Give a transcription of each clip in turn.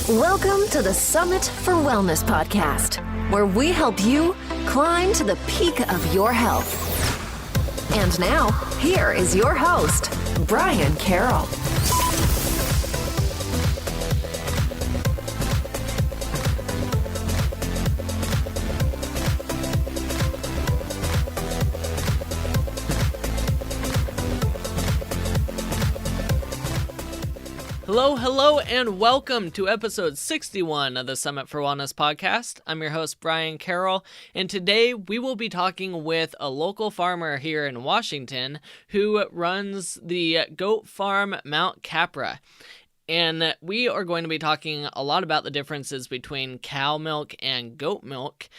Welcome to the Summit for Wellness podcast, where we help you climb to the peak of your health. And now, here is your host, Brian Carroll. Hello, and welcome to episode 61 of the Summit for Wellness podcast. I'm your host, Brian Carroll, and today we will be talking with a local farmer here in Washington who runs the goat farm Mt Capra. And we are going to be talking a lot about the differences between cow milk and goat milk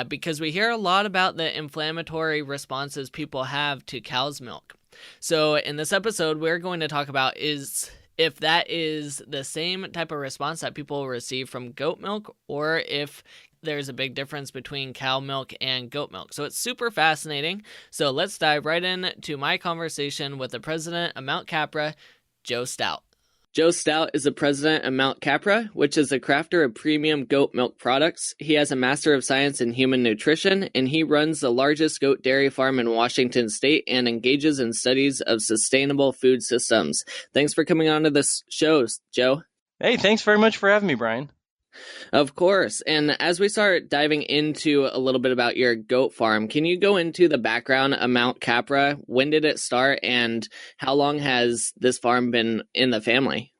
because we hear a lot about the inflammatory responses people have to cow's milk. So in this episode, we're going to talk about if that is the same type of response that people receive from goat milk, or if there's a big difference between cow milk and goat milk. So it's super fascinating. So let's dive right into my conversation with the president of Mt Capra, Joe Stout. Joe Stout is the president of Mt Capra, which is a crafter of premium goat milk products. He has a Master of Science in Human Nutrition, and he runs the largest goat dairy farm in Washington state and engages in studies of sustainable food systems. Thanks for coming on to this show, Joe. Hey, thanks very much for having me, Brian. Of course. And as we start diving into a little bit about your goat farm, can you go into the background of Mt Capra? When did it start, and how long has this farm been in the family?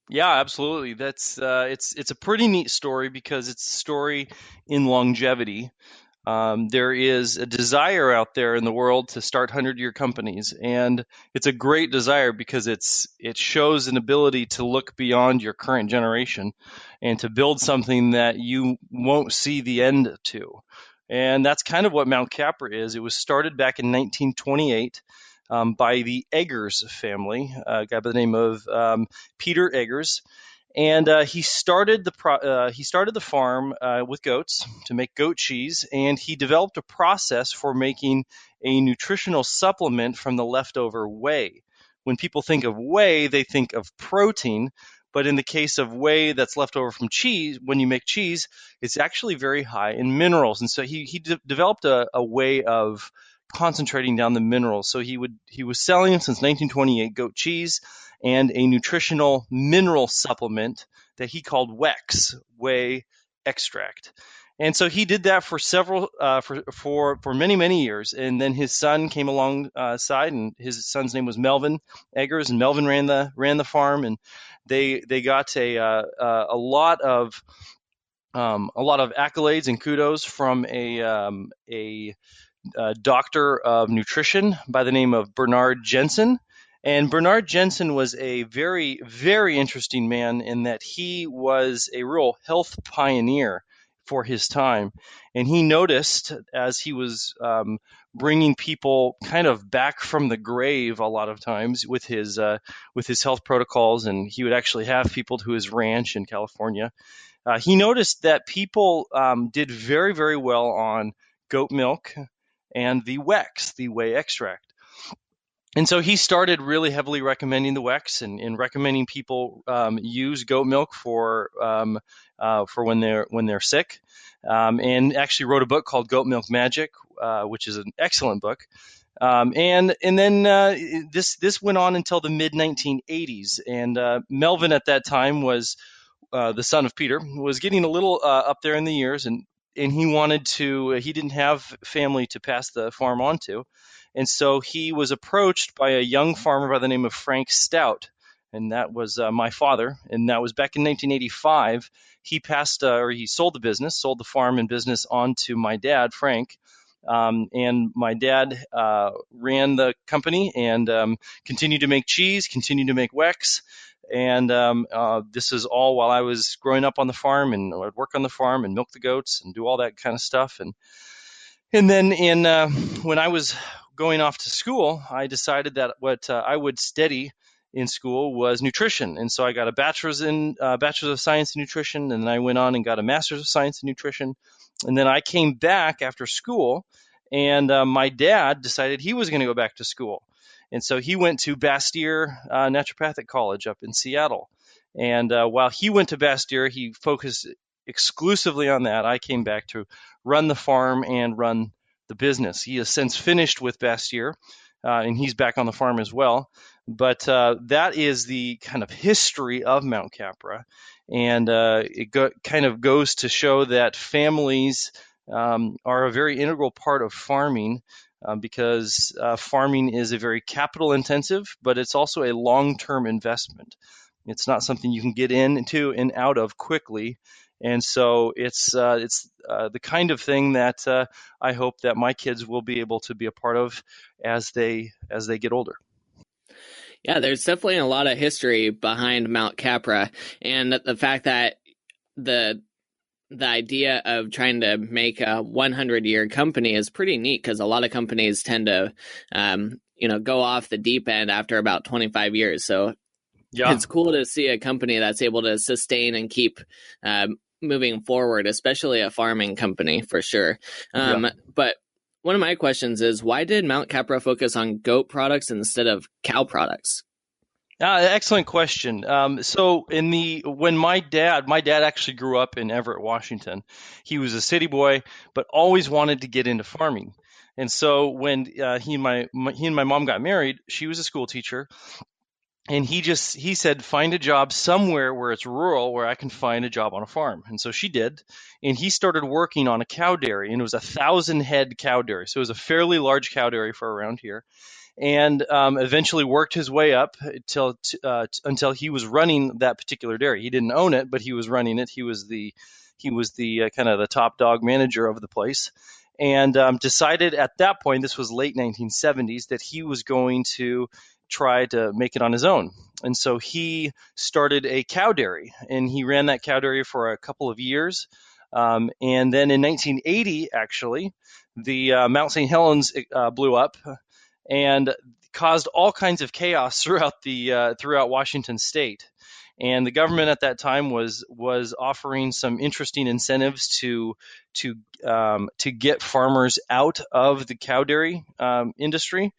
Yeah, absolutely. That's it's a pretty neat story because it's a story in longevity. There is a desire out there in the world to start 100-year companies, and it's a great desire because it shows an ability to look beyond your current generation and to build something that you won't see the end to. And that's kind of what Mt Capra is. It was started back in 1928 by the Eggers family, a guy by the name of Peter Eggers. And he started the farm with goats to make goat cheese, and he developed a process for making a nutritional supplement from the leftover whey. When people think of whey, they think of protein, but in the case of whey that's left over from cheese, when you make cheese, it's actually very high in minerals. And so he developed a way of concentrating down the minerals. So he was selling since 1928 goat cheese and a nutritional mineral supplement that he called WEX, whey extract. And so he did that for for many years. And then his son came alongside, and his son's name was Melvin Eggers, and Melvin ran the farm, and they got a lot of accolades and kudos from a doctor of nutrition by the name of Bernard Jensen. And Bernard Jensen was a very, very interesting man in that he was a real health pioneer for his time. And he noticed as he was bringing people kind of back from the grave a lot of times with his health protocols, and he would actually have people to his ranch in California. He noticed that people did very, very well on goat milk and the WEX, the whey extract. And so he started really heavily recommending the WEX and recommending people use goat milk for when they're sick, and actually wrote a book called Goat Milk Magic, which is an excellent book. And then this went on until the mid 1980s, and Melvin at that time was the son of Peter, was getting a little up there in the years, and he didn't have family to pass the farm on to. And so he was approached by a young farmer by the name of Frank Stout, and that was my father. And that was back in 1985. He he sold the farm and business on to my dad, Frank. And my dad ran the company and continued to make cheese, continued to make WEX. And this is all while I was growing up on the farm, and I'd work on the farm and milk the goats and do all that kind of stuff. And then when I was going off to school, I decided that what I would study in school was nutrition. And so I got a bachelor's of science in nutrition, and then I went on and got a master's of science in nutrition. And then I came back after school, and my dad decided he was going to go back to school. And so he went to Bastyr Naturopathic College up in Seattle. And while he went to Bastyr, he focused exclusively on that. I came back to run the farm and run the business. He has since finished with Bastyr, and he's back on the farm as well. But that is the kind of history of Mt Capra. And kind of goes to show that families are a very integral part of farming, because farming is a very capital intensive, but it's also a long-term investment. It's not something you can get into and out of quickly. And so it's the kind of thing that I hope that my kids will be able to be a part of as they get older. Yeah, there's definitely a lot of history behind Mt Capra, and the fact that the idea of trying to make a 100-year company is pretty neat, because a lot of companies tend to go off the deep end after about 25 years. So Yeah. It's cool to see a company that's able to sustain and keep moving forward, especially a farming company, for sure. But one of my questions is, why did Mt Capra focus on goat products instead of cow products? Excellent question. So when my dad actually grew up in Everett, Washington. He was a city boy, but always wanted to get into farming. And so when he and my mom got married, she was a school teacher. And he said, find a job somewhere where it's rural, where I can find a job on a farm. And so she did. And he started working on a cow dairy, and it was 1,000 head cow dairy. So it was a fairly large cow dairy for around here. And eventually worked his way up until he was running that particular dairy. He didn't own it, but he was running it. He was the kind of the top dog manager of the place. And decided at that point, this was late 1970s, that he was going to try to make it on his own. And so he started a cow dairy, and he ran that cow dairy for a couple of years. And then in 1980, actually, the Mount St. Helens blew up and caused all kinds of chaos throughout Washington State. And the government at that time was offering some interesting incentives to get farmers out of the cow dairy industry.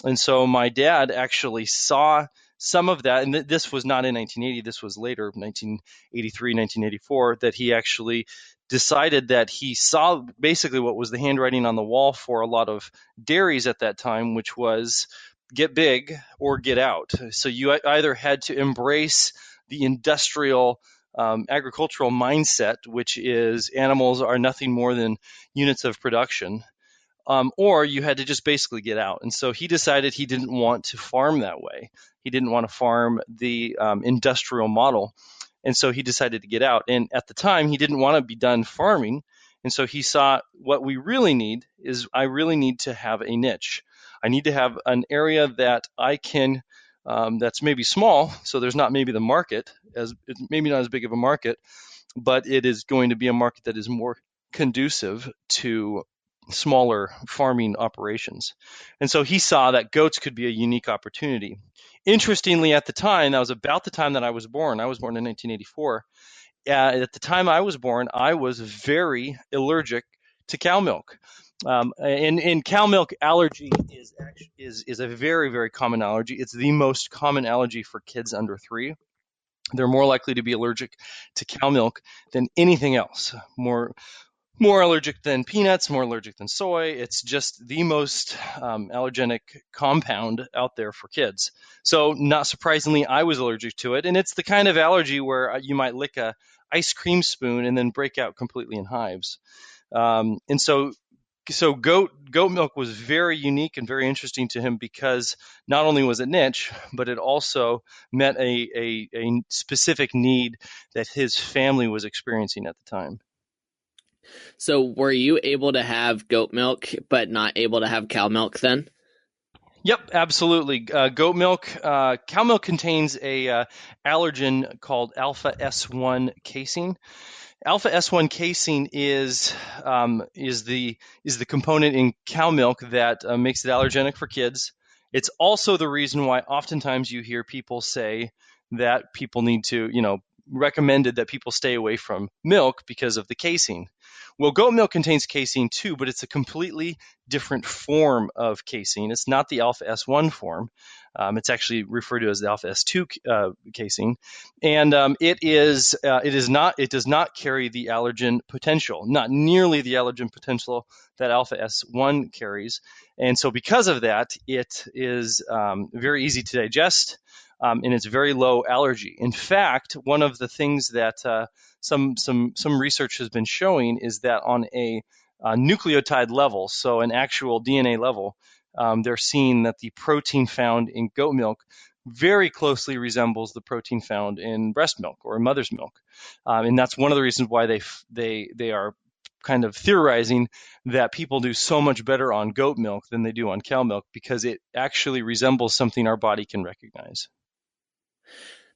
And so my dad actually saw some of that, and this was not in 1980, this was later, 1983, 1984, that he actually decided that he saw basically what was the handwriting on the wall for a lot of dairies at that time, which was get big or get out. So you either had to embrace the industrial agricultural mindset, which is animals are nothing more than units of production, or you had to just basically get out. And so he decided he didn't want to farm that way. He didn't want to farm the industrial model. And so he decided to get out. And at the time, he didn't want to be done farming. And so he saw, what we really need is, I really need to have a niche. I need to have an area that I can, that's maybe small, so there's not maybe the market, maybe not as big of a market, but it is going to be a market that is more conducive to smaller farming operations. And so he saw that goats could be a unique opportunity. Interestingly, at the time, that was about the time that I was born. I was born in 1984. At the time I was born, I was very allergic to cow milk. And cow milk allergy is a very, very common allergy. It's the most common allergy for kids under 3. They're more likely to be allergic to cow milk than anything else. More allergic than peanuts, more allergic than soy. It's just the most allergenic compound out there for kids. So not surprisingly, I was allergic to it. And it's the kind of allergy where you might lick a ice cream spoon and then break out completely in hives. And so goat milk was very unique and very interesting to him, because not only was it niche, but it also met a specific need that his family was experiencing at the time. So were you able to have goat milk but not able to have cow milk then? Yep, absolutely. Goat milk, cow milk contains a allergen called alpha S1 casein. Alpha S1 casein is the component in cow milk that makes it allergenic for kids. It's also the reason why oftentimes you hear people say that people need to, recommended that people stay away from milk because of the casein. Well, goat milk contains casein too, but it's a completely different form of casein. It's not the alpha S1 form. It's actually referred to as the alpha S2 casein, and it does not carry the allergen potential, not nearly the allergen potential that alpha S1 carries, and so because of that, it is very easy to digest. And it's very low allergy. In fact, one of the things that some research has been showing is that on a nucleotide level, so an actual DNA level, they're seeing that the protein found in goat milk very closely resembles the protein found in breast milk or in mother's milk, and that's one of the reasons why they are kind of theorizing that people do so much better on goat milk than they do on cow milk because it actually resembles something our body can recognize.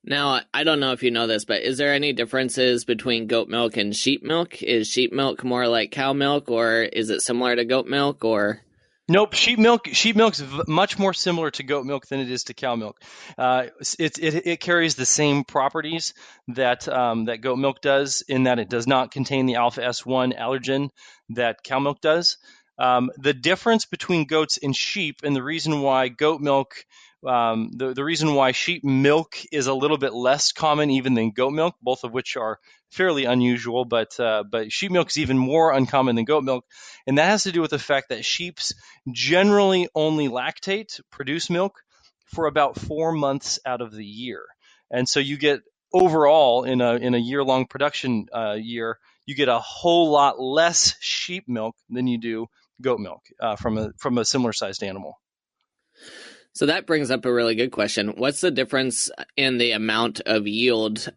Now, I don't know if you know this, but is there any differences between goat milk and sheep milk? Is sheep milk more like cow milk, or is it similar to goat milk, or? Nope, sheep milk is much more similar to goat milk than it is to cow milk. It carries the same properties that that goat milk does, in that it does not contain the alpha S1 allergen that cow milk does. The difference between goats and sheep, and the reason why goat milk, the reason why sheep milk is a little bit less common even than goat milk, both of which are fairly unusual, but sheep milk is even more uncommon than goat milk, and that has to do with the fact that sheeps generally only produce milk for about 4 months out of the year, and so you get overall in a year-long production year, you get a whole lot less sheep milk than you do goat milk from a similar sized animal. So that brings up a really good question. What's the difference in the amount of yield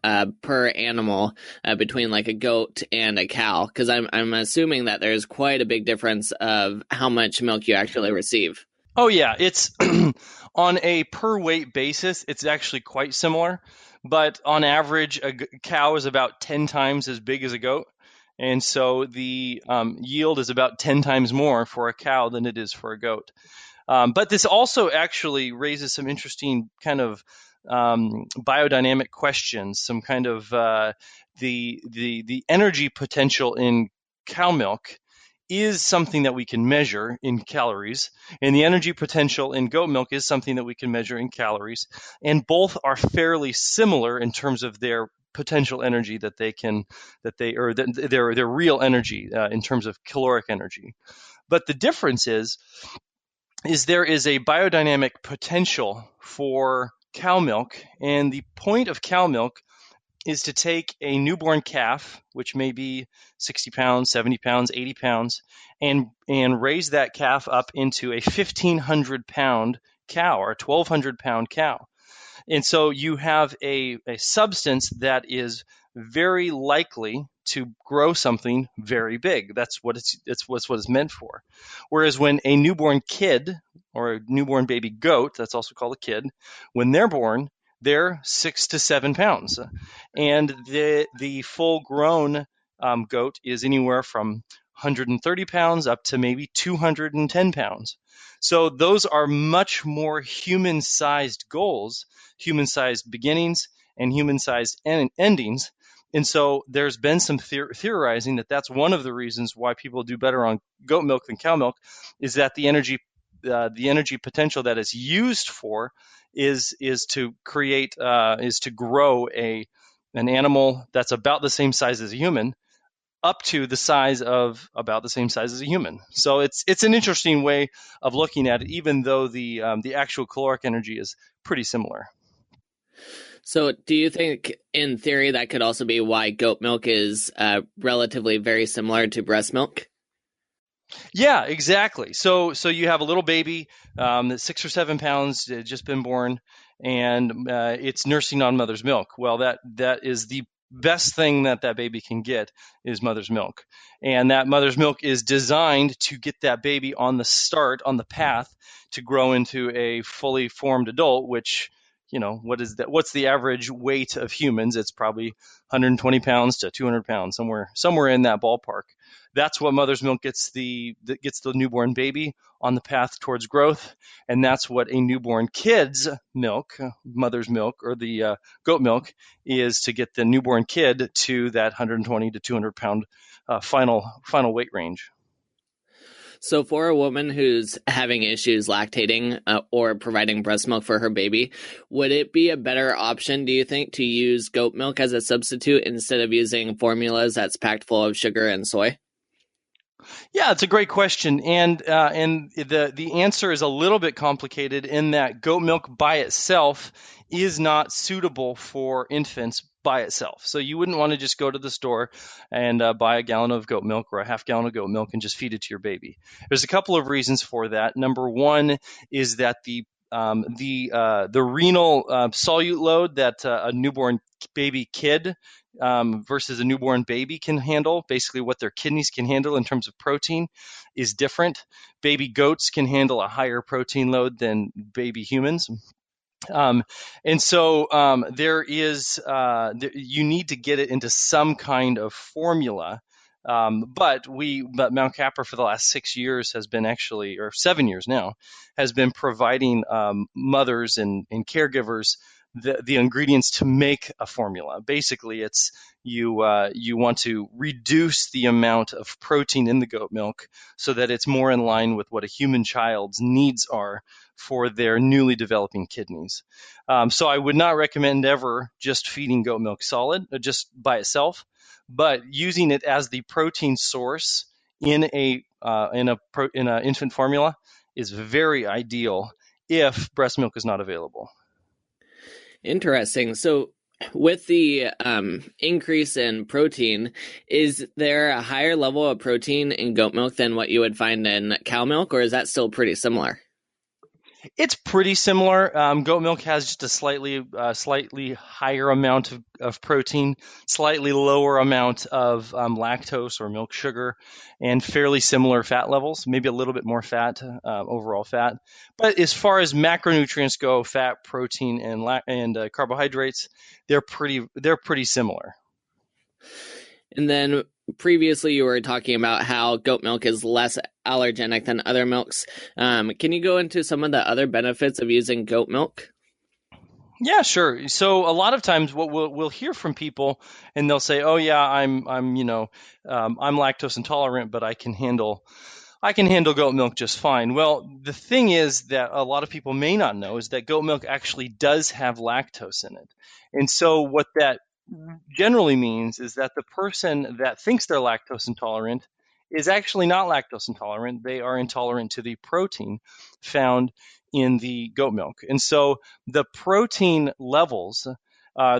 per animal between like a goat and a cow? Because I'm assuming that there's quite a big difference of how much milk you actually receive. Oh yeah, it's on a per weight basis, it's actually quite similar, but on average, a cow is about 10 times as big as a goat. And so the yield is about 10 times more for a cow than it is for a goat. But this also actually raises some interesting kind of biodynamic questions, some kind of the energy potential in cow milk is something that we can measure in calories, and the energy potential in goat milk is something that we can measure in calories, and both are fairly similar in terms of their potential energy their real energy in terms of caloric energy. But the difference is there is a biodynamic potential for cow milk, and the point of cow milk is to take a newborn calf, which may be 60 pounds, 70 pounds, 80 pounds, and raise that calf up into a 1,500 pound cow or a 1,200 pound cow. And so you have a substance that is very likely to grow something very big. That's what it's meant for. Whereas when a newborn kid or a newborn baby goat, that's also called a kid, when they're born, they're 6 to 7 pounds, and the full grown goat is anywhere from 130 pounds up to maybe 210 pounds. So those are much more human-sized goals, human-sized beginnings, and human-sized endings. And so there's been some theorizing that that's one of the reasons why people do better on goat milk than cow milk, is that the energy potential that is used for is to grow an animal that's about the same size as a human up to the size of about the same size as a human. So it's an interesting way of looking at it, even though the actual caloric energy is pretty similar. So do you think, in theory, that could also be why goat milk is relatively very similar to breast milk? Yeah, exactly. So you have a little baby that's 6 or 7 pounds, just been born, and it's nursing on mother's milk. Well, that is the best thing that baby can get is mother's milk. And that mother's milk is designed to get that baby on the path to grow into a fully formed adult, which what's the average weight of humans? It's probably 120 pounds to 200 pounds, somewhere in that ballpark. That's what mother's milk gets the newborn baby on the path towards growth, and that's what a newborn kid's milk, mother's milk, or the goat milk, is to get the newborn kid to that 120 to 200 pound final weight range. So for a woman who's having issues lactating or providing breast milk for her baby, would it be a better option, do you think, to use goat milk as a substitute instead of using formulas that's packed full of sugar and soy? Yeah, it's a great question, and the answer is a little bit complicated in that goat milk by itself is not suitable for infants by itself. So you wouldn't want to just go to the store and buy a gallon of goat milk or a half gallon of goat milk and just feed it to your baby. There's a couple of reasons for that. Number one is that the renal solute load that a newborn baby kid versus a newborn baby can handle, basically what their kidneys can handle in terms of protein, is different. Baby goats can handle a higher protein load than baby humans. And so there is you need to get it into some kind of formula. But Mt Capra for the last 6 years has been or 7 years now, has been providing mothers and caregivers the ingredients to make a formula. Basically, it's you want to reduce the amount of protein in the goat milk so that it's more in line with what a human child's needs are for their newly developing kidneys. So I would not recommend ever just feeding goat milk solid, just by itself, but using it as the protein source in a infant formula is very ideal if breast milk is not available. Interesting. So with the increase in protein, is there a higher level of protein in goat milk than what you would find in cow milk, or is that still pretty similar? It's pretty similar. Goat milk has just a slightly higher amount of protein, slightly lower amount of lactose or milk sugar, and fairly similar fat levels, maybe a little bit more fat, overall fat. But as far as macronutrients go, fat, protein, and carbohydrates, they're pretty similar. And then previously you were talking about how goat milk is less allergenic than other milks. Can you go into some of the other benefits of using goat milk? Yeah, sure. So a lot of times what we'll hear from people, and they'll say, "Oh yeah, I'm lactose intolerant, but I can handle goat milk just fine." Well, the thing is that a lot of people may not know is that goat milk actually does have lactose in it. And so what that generally means is that the person that thinks they're lactose intolerant is actually not lactose intolerant. They are intolerant to the protein found in the goat milk. And so the protein levels, I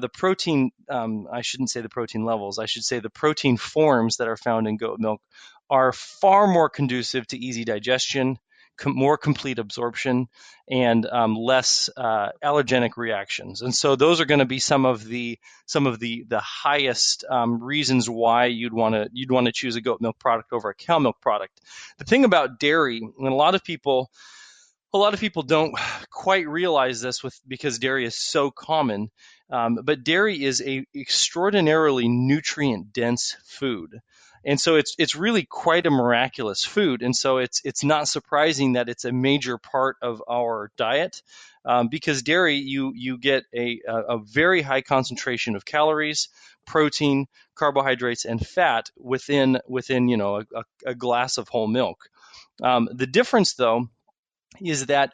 shouldn't say the protein levels, I should say the protein forms that are found in goat milk are far more conducive to easy digestion, more complete absorption, and less allergenic reactions. And so those are going to be some of the highest reasons why you'd want to choose a goat milk product over a cow milk product. The thing about dairy, and a lot of people don't quite realize this because dairy is so common, but dairy is a extraordinarily nutrient dense food. And so it's really quite a miraculous food. And so it's not surprising that it's a major part of our diet, because dairy, you get a very high concentration of calories, protein, carbohydrates, and fat within a glass of whole milk. The difference, though, is that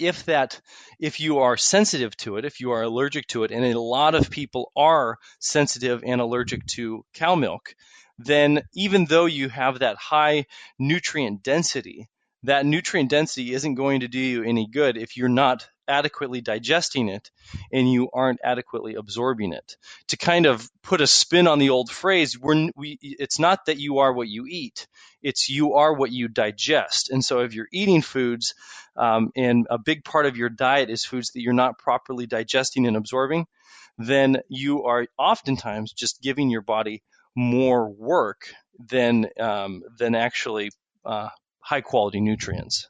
if you are sensitive to it, if you are allergic to it, and a lot of people are sensitive and allergic to cow milk, then even though you have that high nutrient density, that nutrient density isn't going to do you any good if you're not adequately digesting it and you aren't adequately absorbing it. To kind of put a spin on the old phrase, it's not that you are what you eat, it's you are what you digest. And so if you're eating foods, and a big part of your diet is foods that you're not properly digesting and absorbing, then you are oftentimes just giving your body more work than actually high quality nutrients.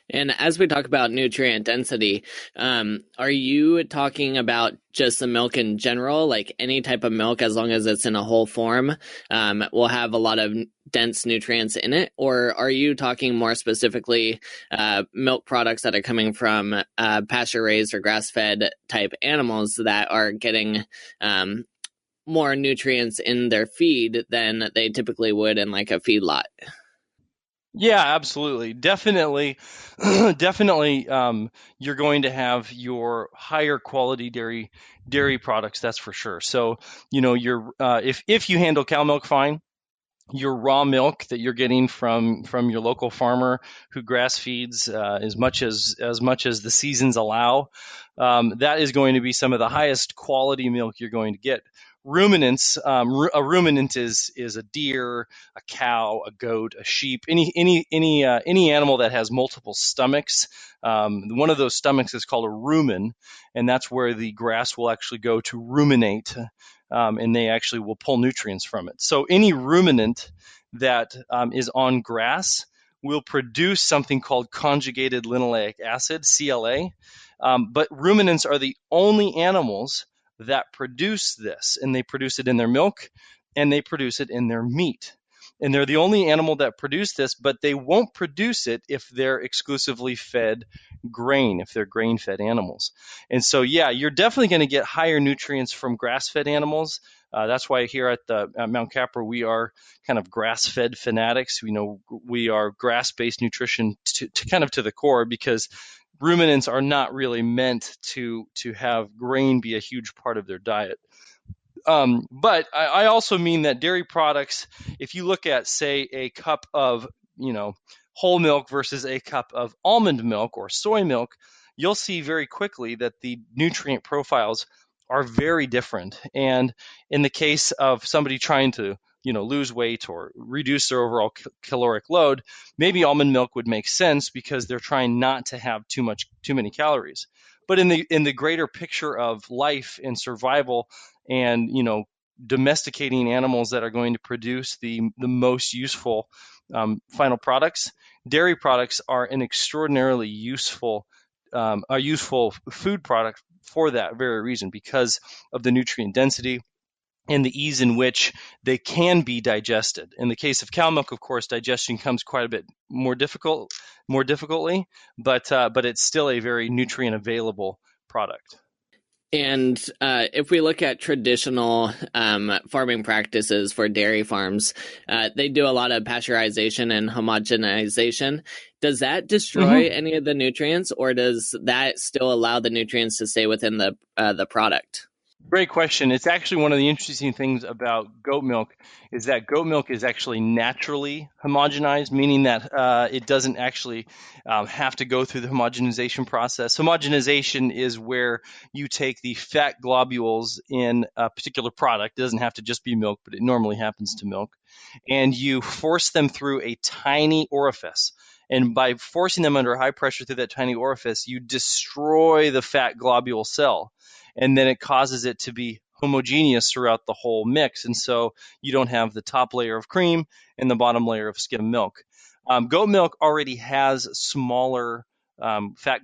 And as we talk about nutrient density, are you talking about just the milk in general? Like any type of milk, as long as it's in a whole form, will have a lot of dense nutrients in it? Or are you talking more specifically milk products that are coming from pasture raised or grass fed type animals that are getting more nutrients in their feed than they typically would in like a feedlot? Yeah, absolutely. Definitely, definitely, you're going to have your higher quality dairy products, that's for sure. So, your if you handle cow milk fine, your raw milk that you're getting from your local farmer who grass feeds as much as the seasons allow, that is going to be some of the highest quality milk you're going to get. Ruminants, a ruminant is a deer, a cow, a goat, a sheep, any animal that has multiple stomachs. One of those stomachs is called a rumen, and that's where the grass will actually go to ruminate, and they actually will pull nutrients from it. So any ruminant that is on grass will produce something called conjugated linoleic acid, CLA. But ruminants are the only animals that produce this, and they produce it in their milk and they produce it in their meat. And they're the only animal that produce this, but they won't produce it if they're exclusively fed grain, if they're grain fed animals. And so, yeah, you're definitely going to get higher nutrients from grass fed animals. That's why here at Mt Capra, we are kind of grass fed fanatics. We are grass based nutrition to kind of to the core, because ruminants are not really meant to have grain be a huge part of their diet. But I also mean that dairy products, if you look at, say, a cup of, whole milk versus a cup of almond milk or soy milk, you'll see very quickly that the nutrient profiles are very different. And in the case of somebody trying to, lose weight or reduce their overall caloric load, maybe almond milk would make sense because they're trying not to have too many calories. But in the greater picture of life and survival, and domesticating animals that are going to produce the most useful final products, dairy products are an extraordinarily useful food product for that very reason, because of the nutrient density and the ease in which they can be digested. In the case of cow milk, of course, digestion comes quite a bit more difficultly, but it's still a very nutrient available product. And if we look at traditional farming practices for dairy farms, they do a lot of pasteurization and homogenization. Does that destroy any of the nutrients, or does that still allow the nutrients to stay within the product? Great question. It's actually one of the interesting things about goat milk is that goat milk is actually naturally homogenized, meaning that it doesn't actually have to go through the homogenization process. Homogenization is where you take the fat globules in a particular product. It doesn't have to just be milk, but it normally happens to milk. And you force them through a tiny orifice. And by forcing them under high pressure through that tiny orifice, you destroy the fat globule cell. And then it causes it to be homogeneous throughout the whole mix. And so you don't have the top layer of cream and the bottom layer of skim milk. Goat milk already has smaller fat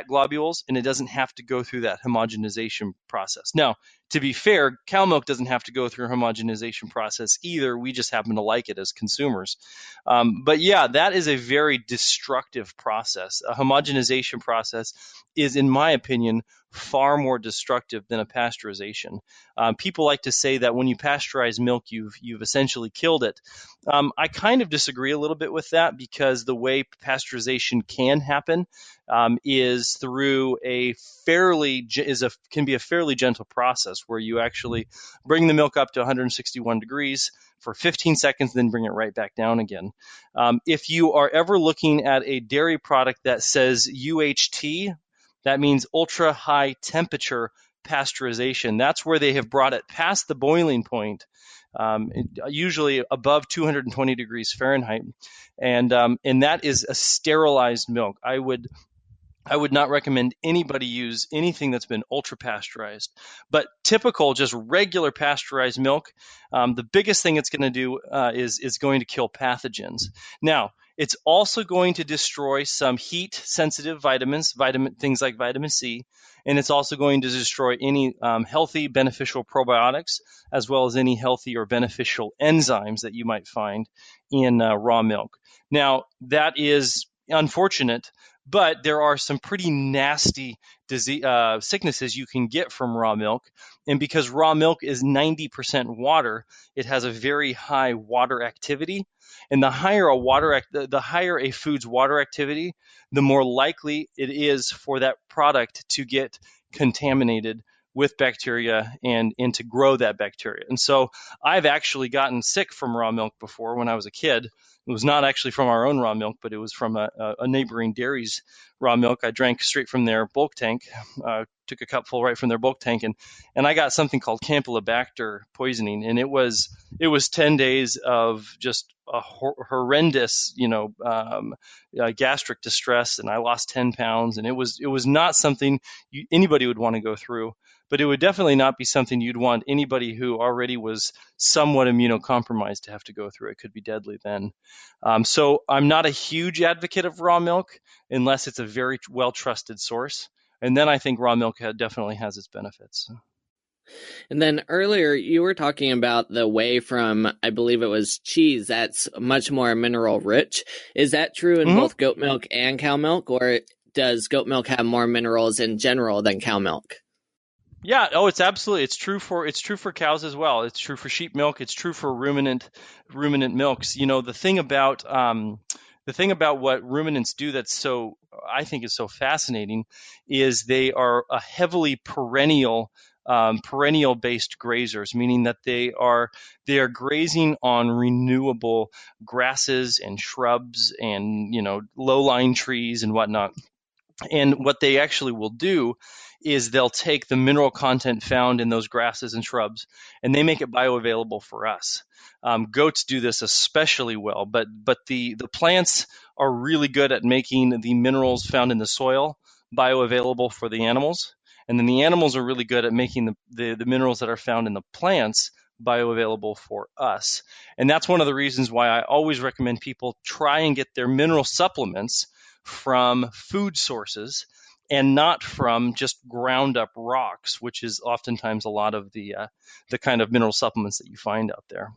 globules, and it doesn't have to go through that homogenization process. Now, to be fair, cow milk doesn't have to go through a homogenization process either. We just happen to like it as consumers. But yeah, that is a very destructive process. A homogenization process is, in my opinion, far more destructive than a pasteurization. People like to say that when you pasteurize milk, you've essentially killed it. I kind of disagree a little bit with that, because the way pasteurization can happen is through can be a fairly gentle process where you actually bring the milk up to 161 degrees for 15 seconds, then bring it right back down again. If you are ever looking at a dairy product that says UHT, that means ultra high temperature pasteurization. That's where they have brought it past the boiling point, usually above 220 degrees Fahrenheit, and that is a sterilized milk. I would not recommend anybody use anything that's been ultra pasteurized. But typical, just regular pasteurized milk, the biggest thing it's going to do is going to kill pathogens. Now, It's also going to destroy some heat-sensitive vitamins, things like vitamin C, and it's also going to destroy any healthy, beneficial probiotics, as well as any healthy or beneficial enzymes that you might find in raw milk. Now, that is unfortunate, but there are some pretty nasty sicknesses you can get from raw milk. And because raw milk is 90% water, it has a very high water activity. And the higher a food's water activity, the more likely it is for that product to get contaminated with bacteria and to grow that bacteria. And so I've actually gotten sick from raw milk before when I was a kid. It was not actually from our own raw milk, but it was from a neighboring dairy's raw milk. I drank straight from their bulk tank, took a cupful right from their bulk tank, and I got something called Campylobacter poisoning, and it was 10 days of just a horrendous, gastric distress, and I lost 10 pounds, and it was not something anybody would want to go through. But it would definitely not be something you'd want anybody who already was somewhat immunocompromised to have to go through. It could be deadly then. So I'm not a huge advocate of raw milk unless it's a very well-trusted source. And then I think raw milk definitely has its benefits. And then earlier you were talking about the whey from, I believe it was cheese, that's much more mineral rich. Is that true in both goat milk and cow milk, or does goat milk have more minerals in general than cow milk? Yeah, it's true for cows as well. It's true for sheep milk. It's true for ruminant milks. The thing about what ruminants do that's I think is so fascinating is they are a heavily perennial based grazers, meaning that they are grazing on renewable grasses and shrubs and low-lying trees and whatnot. And what they actually will do is they'll take the mineral content found in those grasses and shrubs, and they make it bioavailable for us. Goats do this especially well, but the plants are really good at making the minerals found in the soil bioavailable for the animals, and then the animals are really good at making the minerals that are found in the plants bioavailable for us. And that's one of the reasons why I always recommend people try and get their mineral supplements from food sources and not from just ground up rocks, which is oftentimes a lot of the kind of mineral supplements that you find out there.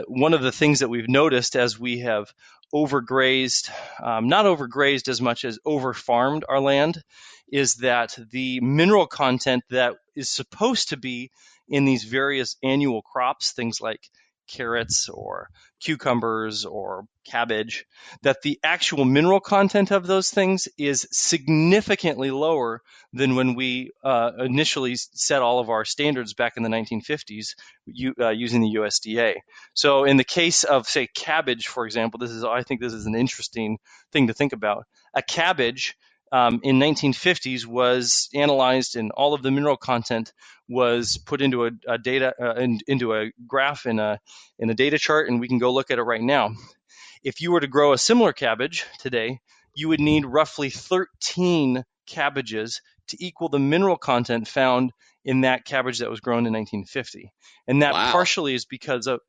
One of the things that we've noticed as we have overgrazed, not overgrazed as much as overfarmed our land, is that the mineral content that is supposed to be in these various annual crops, things like carrots or cucumbers or cabbage, that the actual mineral content of those things is significantly lower than when we initially set all of our standards back in the 1950s using the USDA. So in the case of, say, cabbage, for example, I think this is an interesting thing to think about. A cabbage in 1950s was analyzed, and all of the mineral content was put into into a graph in a data chart, and we can go look at it right now. If you were to grow a similar cabbage today, you would need roughly 13 cabbages to equal the mineral content found in that cabbage that was grown in 1950. And that partially is because of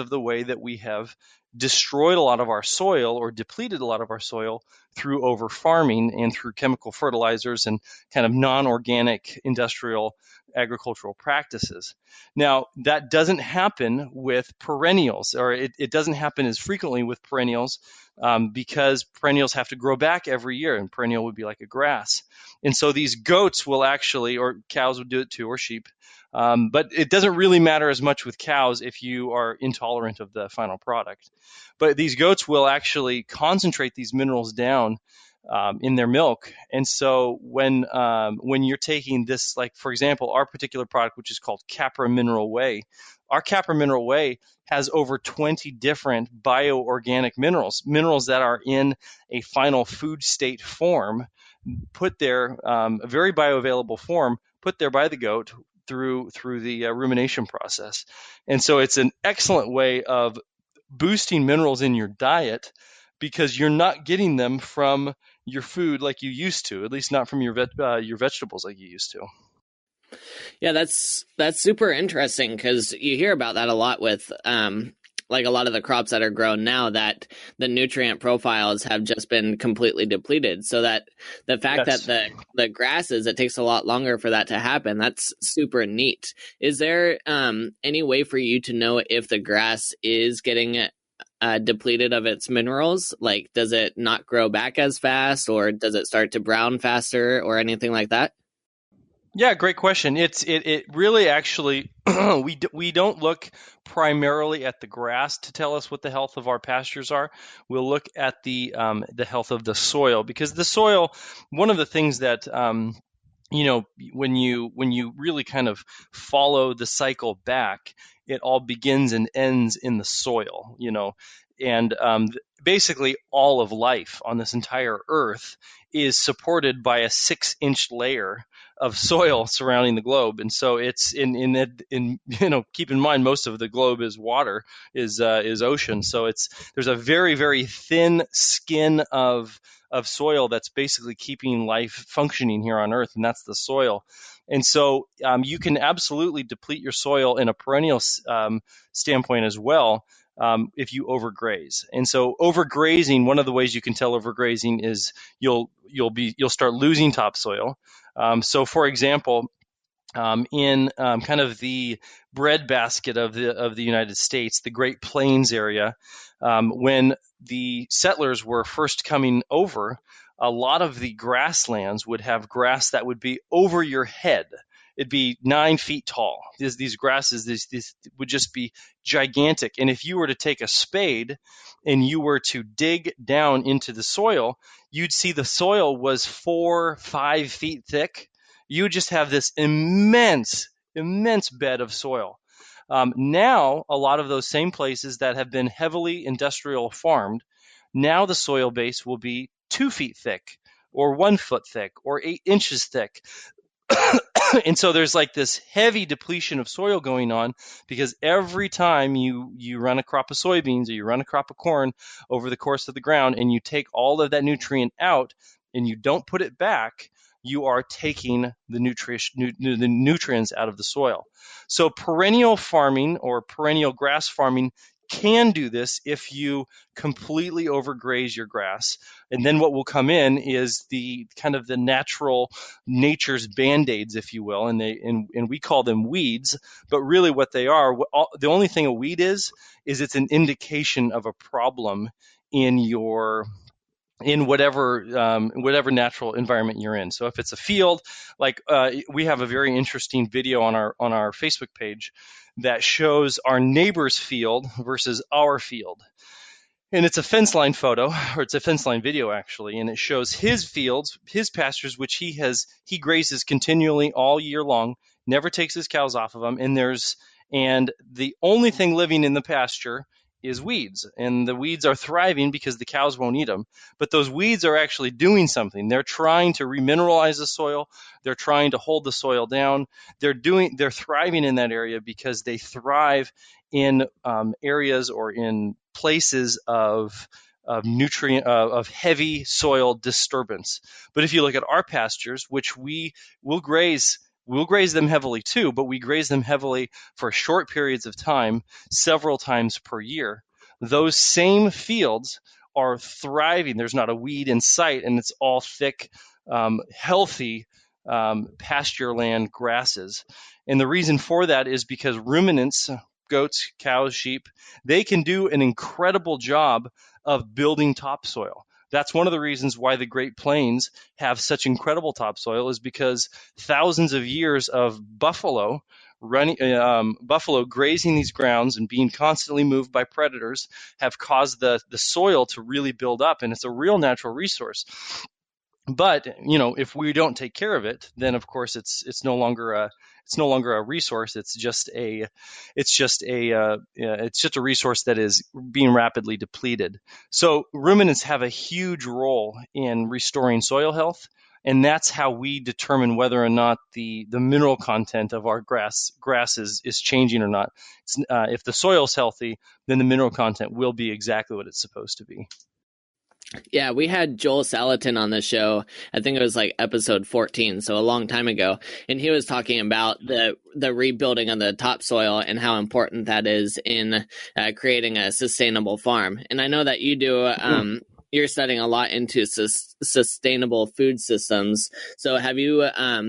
the way that we have destroyed a lot of our soil or depleted a lot of our soil through over farming and through chemical fertilizers and kind of non-organic industrial agricultural practices. Now, that doesn't happen with perennials, or it doesn't happen as frequently with perennials because perennials have to grow back every year, and perennial would be like a grass. And so these goats will actually, or cows would do it too, or sheep, but it doesn't really matter as much with cows if you are intolerant of the final product. But these goats will actually concentrate these minerals down in their milk. And so when you're taking this, like, for example, our particular product, which is called Capra Mineral Whey, our Capra Mineral Whey has over 20 different bioorganic minerals that are in a final food state form, put there, a very bioavailable form, put there by the goat through the rumination process. And so it's an excellent way of boosting minerals in your diet because you're not getting them from your food like you used to, at least not from your vegetables like you used to. Yeah, that's super interesting because you hear about that a lot with like a lot of the crops that are grown now, that the nutrient profiles have just been completely depleted. So that the fact Yes. that the grasses, it takes a lot longer for that to happen. That's super neat. Is there any way for you to know if the grass is getting depleted of its minerals? Like, does it not grow back as fast, or does it start to brown faster, or anything like that? Yeah, great question. It really actually we don't look primarily at the grass to tell us what the health of our pastures are. We'll look at the health of the soil, because the soil, one of the things that when you really kind of follow the cycle back, it all begins and ends in the soil. And basically all of life on this entire earth is supported by a 6-inch layer of soil surrounding the globe. And so it's in keep in mind, most of the globe is water, is ocean. So there's a very, very thin skin of soil that's basically keeping life functioning here on earth, and that's the soil. And so you can absolutely deplete your soil in a perennial standpoint as well, if you overgraze. And so overgrazing, one of the ways you can tell overgrazing is you'll start losing topsoil. So for example, in kind of the breadbasket of the United States, the Great Plains area, when the settlers were first coming over, a lot of the grasslands would have grass that would be over your head. It'd be 9 feet tall. These grasses, these would just be gigantic. And if you were to take a spade and you were to dig down into the soil, you'd see the soil was 4-5 feet thick. You just have this immense bed of soil. Now, a lot of those same places that have been heavily industrial farmed, now the soil base will be 2 feet thick, or 1 foot thick, or 8 inches thick. And so there's like this heavy depletion of soil going on, because every time you run a crop of soybeans or you run a crop of corn over the course of the ground and you take all of that nutrient out and you don't put it back, you are taking the nutrients out of the soil. So perennial farming or perennial grass farming can do this if you completely overgraze your grass. And then what will come in is the kind of the nature's band-aids, if you will, and we call them weeds, but really what they are, the only thing a weed is it's an indication of a problem in whatever natural environment you're in. So if it's a field, like we have a very interesting video on our Facebook page that shows our neighbor's field versus our field. And it's a fence line photo, or it's a fence line video actually, and it shows his fields, his pastures, which he grazes continually all year long, never takes his cows off of them, and the only thing living in the pasture is weeds, and the weeds are thriving because the cows won't eat them. But those weeds are actually doing something. They're trying to remineralize the soil. They're trying to hold the soil down. They're thriving in that area because they thrive in areas or in places of heavy soil disturbance. But if you look at our pastures, which we'll graze them heavily too, but we graze them heavily for short periods of time, several times per year. Those same fields are thriving. There's not a weed in sight, and it's all thick, healthy pasture land grasses. And the reason for that is because ruminants, goats, cows, sheep, they can do an incredible job of building topsoil. That's one of the reasons why the Great Plains have such incredible topsoil, is because thousands of years of buffalo grazing these grounds and being constantly moved by predators have caused the soil to really build up, and it's a real natural resource. But if we don't take care of it, then of course it's no longer a resource. It's just a resource that is being rapidly depleted. So ruminants have a huge role in restoring soil health, and that's how we determine whether or not the mineral content of our grass is changing or not. If the soil's healthy, then the mineral content will be exactly what it's supposed to be. Yeah, we had Joel Salatin on the show. I think it was like episode 14, so a long time ago, and he was talking about the rebuilding of the topsoil and how important that is in creating a sustainable farm. And I know that you do. You're studying a lot into sustainable food systems. So have you uh,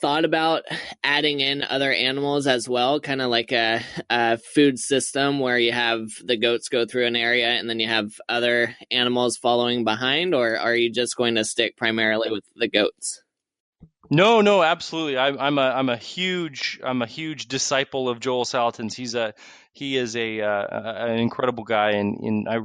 thought about adding in other animals as well, kind of like a food system where you have the goats go through an area and then you have other animals following behind, or are you just going to stick primarily with the goats? No, absolutely. I'm a huge disciple of Joel Salatin's. He is an incredible guy, and I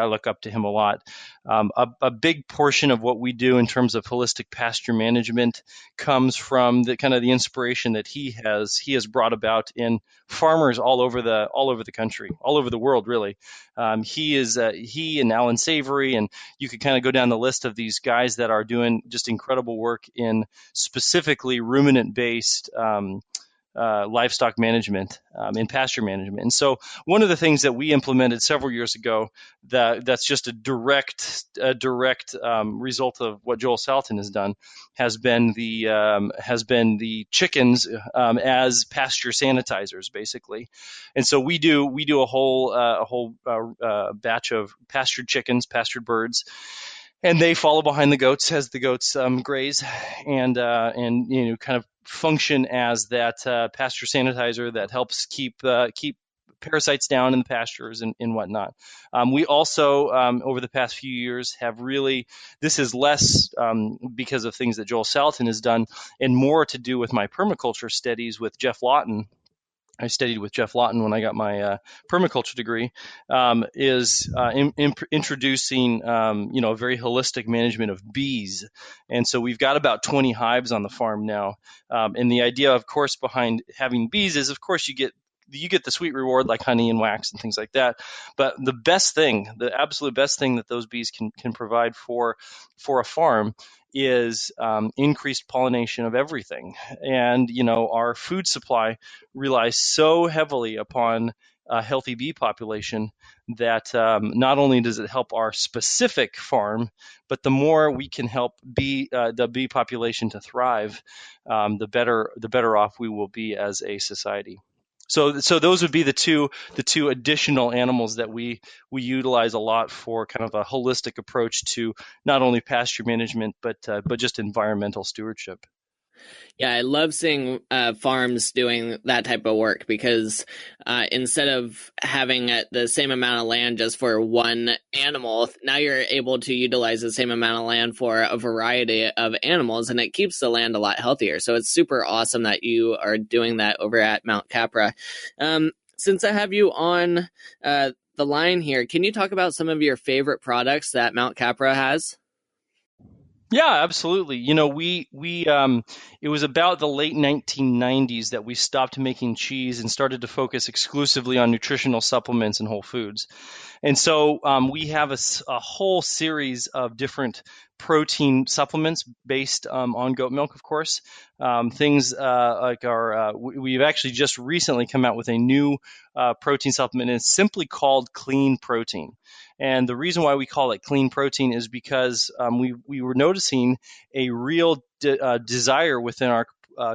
look up to him a lot. A big portion of what we do in terms of holistic pasture management comes from the kind of the inspiration that he has brought about in farmers all over the country, all over the world, really. He and Alan Savory, and you could kind of go down the list of these guys that are doing just incredible work in specifically ruminant-based livestock management and pasture management. And so one of the things that we implemented several years ago that's just a direct result of what Joel Salatin has done has been the chickens as pasture sanitizers, basically. And so we do a whole batch of pastured chickens, pastured birds, and they follow behind the goats as the goats graze, and kind of function as that pasture sanitizer that helps keep parasites down in the pastures and whatnot. We also, over the past few years, have really, this is less because of things that Joel Salatin has done and more to do with my permaculture studies with Jeff Lawton. I studied with Jeff Lawton when I got my permaculture degree, introducing a very holistic management of bees. And so we've got about 20 hives on the farm now. And the idea, of course, behind having bees is, of course, you get the sweet reward like honey and wax and things like that. But the absolute best thing that those bees can provide for a farm is increased pollination of everything. And our food supply relies so heavily upon a healthy bee population that not only does it help our specific farm, but the more we can help the bee population to thrive, the better off we will be as a society. So those would be the two additional animals that we utilize a lot for kind of a holistic approach to not only pasture management but just environmental stewardship. Yeah, I love seeing farms doing that type of work because instead of having the same amount of land just for one animal, now you're able to utilize the same amount of land for a variety of animals, and it keeps the land a lot healthier. So it's super awesome that you are doing that over at Mt Capra. Since I have you on the line here, can you talk about some of your favorite products that Mt Capra has? Yeah, absolutely. It was about the late 1990s that we stopped making cheese and started to focus exclusively on nutritional supplements and whole foods. And so we have a whole series of different protein supplements based on goat milk, of course. Things like we've actually just recently come out with a new protein supplement, and it's simply called Clean Protein. And the reason why we call it Clean Protein is because we were noticing a real desire within our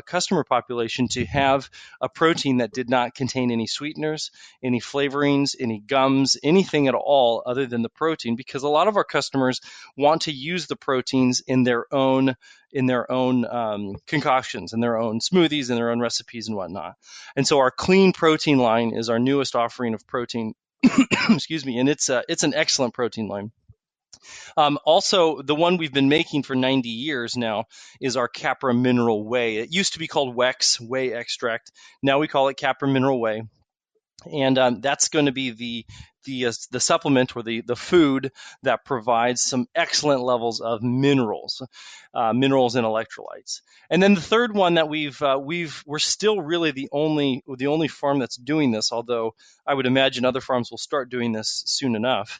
customer population to have a protein that did not contain any sweeteners, any flavorings, any gums, anything at all other than the protein, because a lot of our customers want to use the proteins in their own concoctions, in their own smoothies, in their own recipes and whatnot. And so our Clean Protein line is our newest offering of protein. Excuse me, and it's an excellent protein line. Also, the one we've been making for 90 years now is our Capra Mineral Whey. It used to be called Wex Whey Extract. Now we call it Capra Mineral Whey, and that's going to be the supplement or the food that provides some excellent levels of minerals and electrolytes. And then the third one that we're still really the only farm that's doing this, although I would imagine other farms will start doing this soon enough,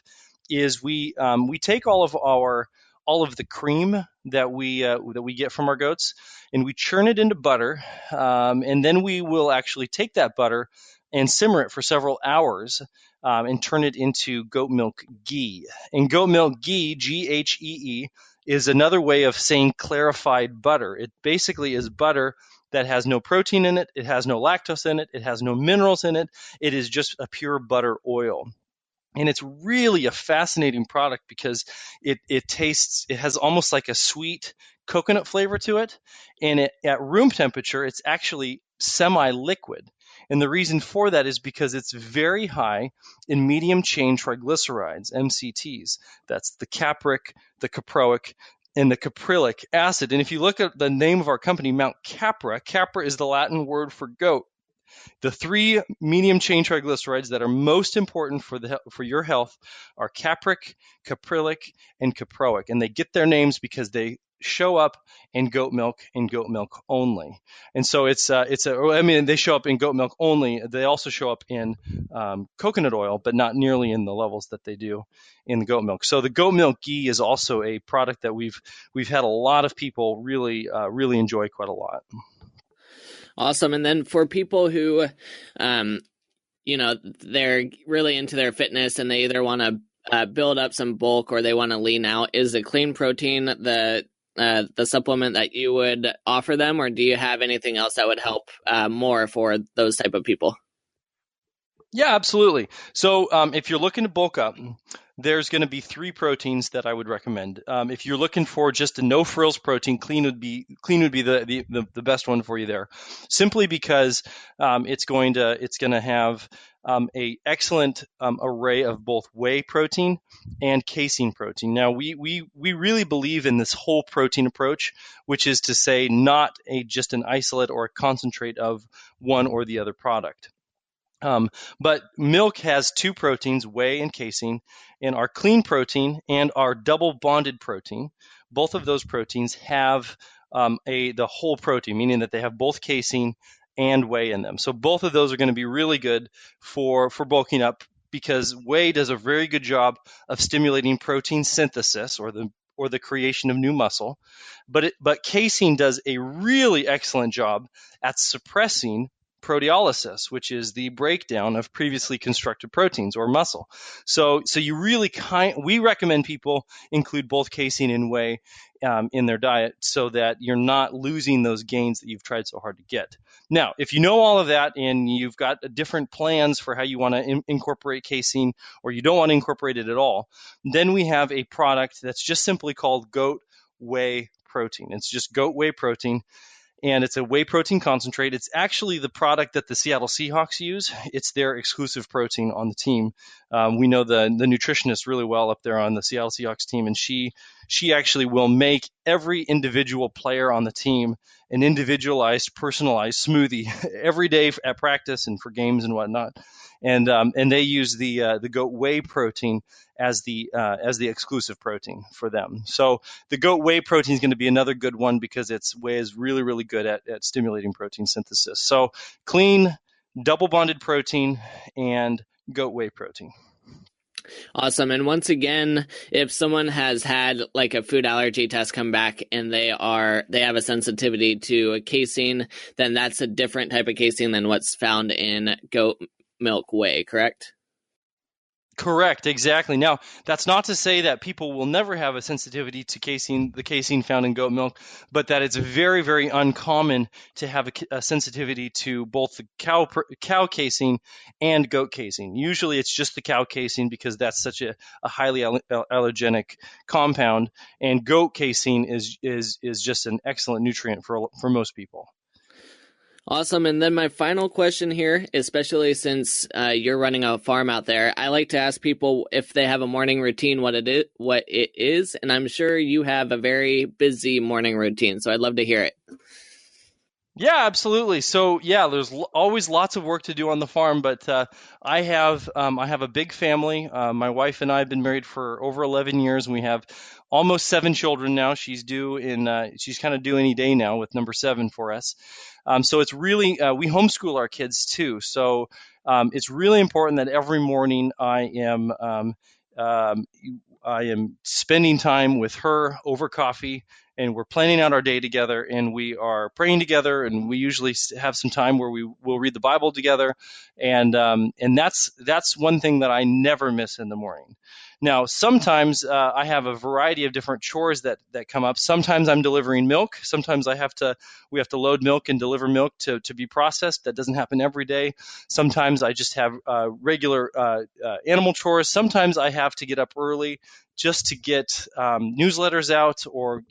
is we take all of the cream that we get from our goats, and we churn it into butter, and then we will actually take that butter and simmer it for several hours and turn it into goat milk ghee. And goat milk ghee, Ghee, is another way of saying clarified butter. It basically is butter that has no protein in it, it has no lactose in it, it has no minerals in it. It is just a pure butter oil. And it's really a fascinating product because it tastes, it has almost like a sweet coconut flavor to it. And at room temperature, it's actually semi-liquid. And the reason for that is because it's very high in medium chain triglycerides, MCTs. That's the capric, the caproic, and the caprylic acid. And if you look at the name of our company, Mt Capra, Capra is the Latin word for goat. The three medium chain triglycerides that are most important for your health are capric, caprylic, and caproic, and they get their names because they show up in goat milk and goat milk only. And so they show up in goat milk only. They also show up in coconut oil, but not nearly in the levels that they do in the goat milk. So the goat milk ghee is also a product that we've had a lot of people really enjoy quite a lot. Awesome. And then for people who, they're really into their fitness and they either want to build up some bulk or they want to lean out, is the clean protein the supplement that you would offer them, or do you have anything else that would help more for those type of people? Yeah, absolutely. So if you're looking to bulk up, there's going to be three proteins that I would recommend. If you're looking for just a no frills protein, clean would be the best one for you there, simply because it's going to have a excellent array of both whey protein and casein protein. Now we really believe in this whole protein approach, which is to say not just an isolate or a concentrate of one or the other product. But milk has two proteins, whey and casein, and our clean protein and our double bonded protein. Both of those proteins have the whole protein, meaning that they have both casein and whey in them. So both of those are going to be really good for bulking up, because whey does a very good job of stimulating protein synthesis or the creation of new muscle, but casein does a really excellent job at suppressing proteolysis, which is the breakdown of previously constructed proteins or muscle. So you really we recommend people include both casein and whey in their diet so that you're not losing those gains that you've tried so hard to get. Now, if you know all of that and you've got different plans for how you want to incorporate casein, or you don't want to incorporate it at all, then we have a product that's just simply called Goat Whey Protein. It's just Goat Whey Protein. And it's a whey protein concentrate. It's actually the product that the Seattle Seahawks use. It's their exclusive protein on the team. We know the nutritionist really well up there on the Seattle Seahawks team, and she actually will make every individual player on the team an individualized, personalized smoothie every day at practice and for games and whatnot. And they use the goat whey protein as the exclusive protein for them. So the goat whey protein is going to be another good one because whey is really, really good at stimulating protein synthesis. So clean, double bonded protein and goat whey protein. Awesome. And once again, if someone has had like a food allergy test come back and they have a sensitivity to casein, then that's a different type of casein than what's found in goat milk whey, correct? Correct, exactly. Now, that's not to say that people will never have a sensitivity to casein, the casein found in goat milk, but that it's very, very uncommon to have a sensitivity to both the cow casein and goat casein. Usually it's just the cow casein because that's such a highly allergenic compound, and goat casein is just an excellent nutrient for most people. Awesome. And then my final question here, especially since you're running a farm out there, I like to ask people if they have a morning routine, what it is. And I'm sure you have a very busy morning routine, so I'd love to hear it. Yeah, absolutely. So yeah, there's always lots of work to do on the farm, but I have a big family. My wife and I have been married for over 11 years, and we have almost 7 children now. She's kind of due any day now with number 7 for us. So it's really we homeschool our kids too. So it's really important that every morning I am spending time with her over coffee and we're planning out our day together, and we are praying together, and we usually have some time where we will read the Bible together, and that's one thing that I never miss in the morning. Now, sometimes I have a variety of different chores that come up. Sometimes I'm delivering milk. Sometimes we have to load milk and deliver milk to be processed. That doesn't happen every day. Sometimes I just have regular animal chores. Sometimes I have to get up early just to get newsletters out, or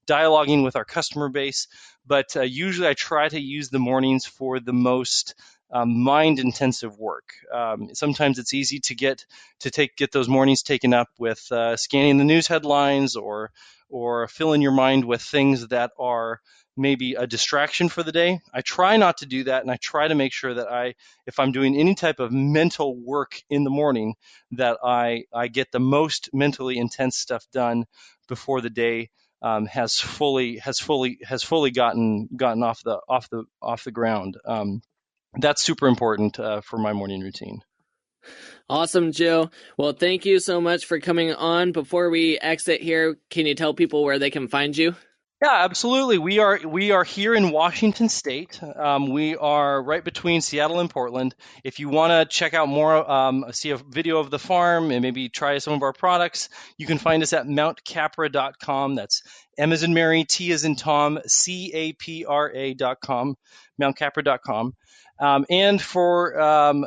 dialoguing with our customer base. But usually I try to use the mornings for the most mind-intensive work. Sometimes it's easy to get those mornings taken up with scanning the news headlines, or filling your mind with things that are maybe a distraction for the day. I try not to do that, and I try to make sure that if I'm doing any type of mental work in the morning, that I get the most mentally intense stuff done before the day has fully gotten off the ground. That's super important for my morning routine. Awesome, Joe. Well, thank you so much for coming on. Before we exit here, can you tell people where they can find you? Yeah, absolutely. We are here in Washington State. We are right between Seattle and Portland. If you want to check out more, see a video of the farm, and maybe try some of our products, you can find us at mountcapra.com. That's M as in Mary, T as in Tom, CAPRA.com, mountcapra.com. And for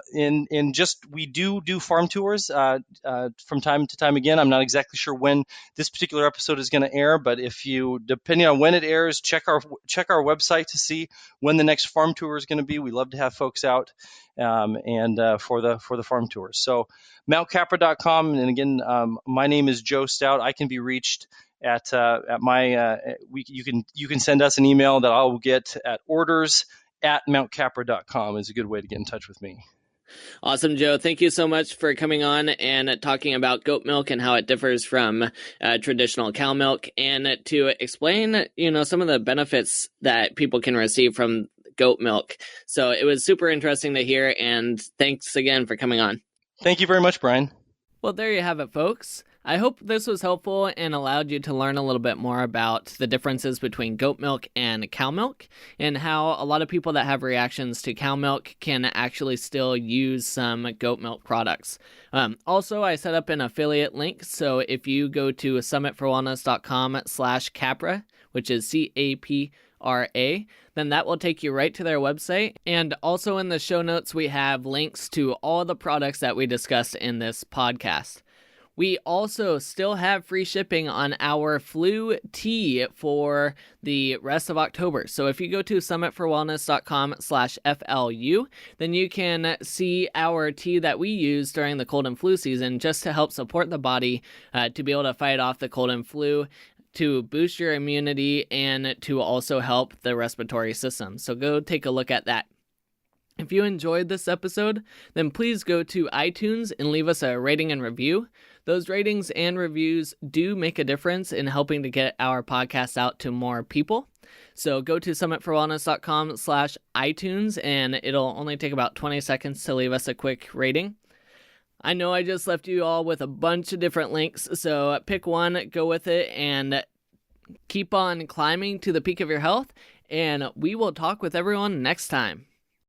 we do farm tours from time to time. Again, I'm not exactly sure when this particular episode is going to air, but depending on when it airs, check our website to see when the next farm tour is going to be. We love to have folks out for the farm tours. So mountcapra.com, and again, my name is Joe Stout. I can be reached at my you can send us an email that I'll get at orders@mountcapra.com is a good way to get in touch with me. Awesome, Joe. Thank you so much for coming on and talking about goat milk and how it differs from traditional cow milk, and to explain, some of the benefits that people can receive from goat milk. So it was super interesting to hear, and thanks again for coming on. Thank you very much, Brian. Well, there you have it, folks. I hope this was helpful and allowed you to learn a little bit more about the differences between goat milk and cow milk, and how a lot of people that have reactions to cow milk can actually still use some goat milk products. Also, I set up an affiliate link, so if you go to summitforwellness.com/Capra, which is CAPRA, then that will take you right to their website. And also in the show notes, we have links to all the products that we discussed in this podcast. We also still have free shipping on our flu tea for the rest of October. So if you go to summitforwellness.com/FLU, then you can see our tea that we use during the cold and flu season, just to help support the body to be able to fight off the cold and flu, to boost your immunity, and to also help the respiratory system. So go take a look at that. If you enjoyed this episode, then please go to iTunes and leave us a rating and review. Those ratings and reviews do make a difference in helping to get our podcast out to more people. So go to summitforwellness.com/iTunes, and it'll only take about 20 seconds to leave us a quick rating. I know I just left you all with a bunch of different links, so pick one, go with it, and keep on climbing to the peak of your health, and we will talk with everyone next time.